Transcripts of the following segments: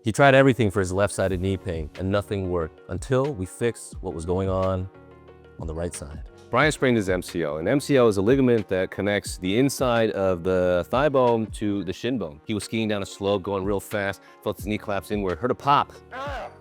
He tried everything for his left-sided knee pain, and nothing worked until we fixed what was going on the right side. Brian sprained his MCL, and MCL is a ligament that connects the inside of the thigh bone to the shin bone. He was skiing down a slope, going real fast, felt his knee collapse inward, heard a pop,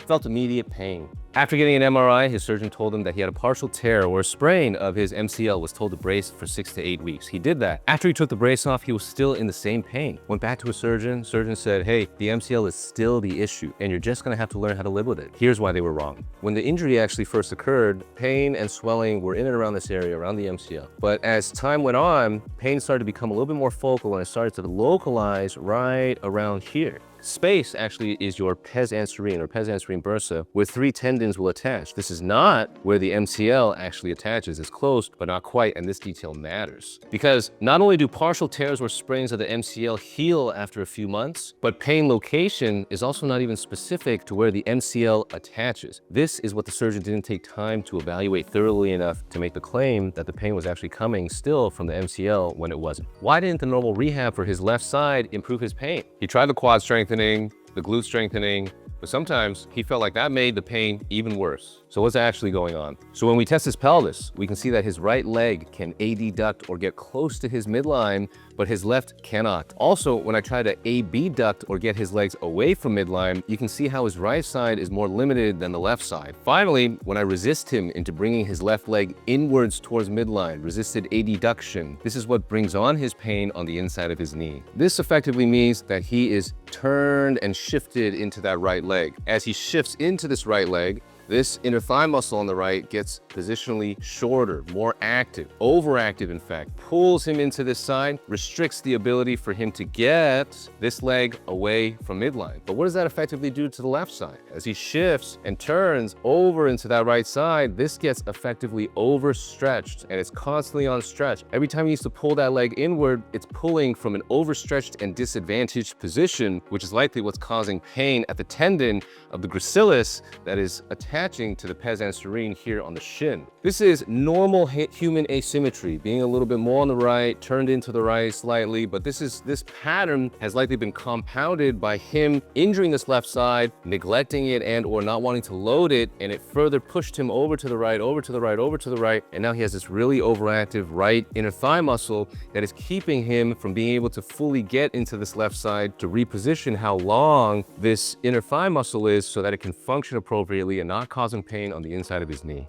felt immediate pain. After getting an MRI, his surgeon told him that he had a partial tear or a sprain of his MCL, was told to brace for 6 to 8 weeks. He did that. After he took the brace off, he was still in the same pain. Went back to a surgeon. Surgeon said, hey, the MCL is still the issue, and you're just gonna have to learn how to live with it. Here's why they were wrong. When the injury actually first occurred, pain and swelling were in and around this area, around the MCL. But as time went on, pain started to become a little bit more focal, and it started to localize right around here. Space actually is your pes anserine or pes anserine bursa, where 3 tendons will attach. This is not where the MCL actually attaches. It's close, but not quite, and this detail matters. Because not only do partial tears or sprains of the MCL heal after a few months, but pain location is also not even specific to where the MCL attaches. This is what the surgeon didn't take time to evaluate thoroughly enough to make the claim that the pain was actually coming still from the MCL when it wasn't. Why didn't the normal rehab for his left side improve his pain? He tried the quad strengthening, the glute strengthening, but sometimes he felt like that made the pain even worse. So what's actually going on? So when we test his pelvis, we can see that his right leg can adduct or get close to his midline, but his left cannot. Also, when I try to abduct or get his legs away from midline, you can see how his right side is more limited than the left side. Finally, when I resist him into bringing his left leg inwards towards midline, resisted adduction, this is what brings on his pain on the inside of his knee. This effectively means that he is turned and shifted into that right leg. As he shifts into this right leg, this inner thigh muscle on the right gets positionally shorter, more active, overactive in fact, pulls him into this side, restricts the ability for him to get this leg away from midline. But what does that effectively do to the left side? As he shifts and turns over into that right side, this gets effectively overstretched, and it's constantly on stretch. Every time he needs to pull that leg inward, it's pulling from an overstretched and disadvantaged position, which is likely what's causing pain at the tendon of the gracilis that is attaching to the pes anserine here on the shin. This is normal human asymmetry, being a little bit more on the right, turned into the right slightly, but this pattern has likely been compounded by him injuring this left side, neglecting it and or not wanting to load it, and it further pushed him over to the right, over to the right, over to the right, and now he has this really overactive right inner thigh muscle that is keeping him from being able to fully get into this left side to reposition how long this inner thigh muscle is so that it can function appropriately and not causing pain on the inside of his knee.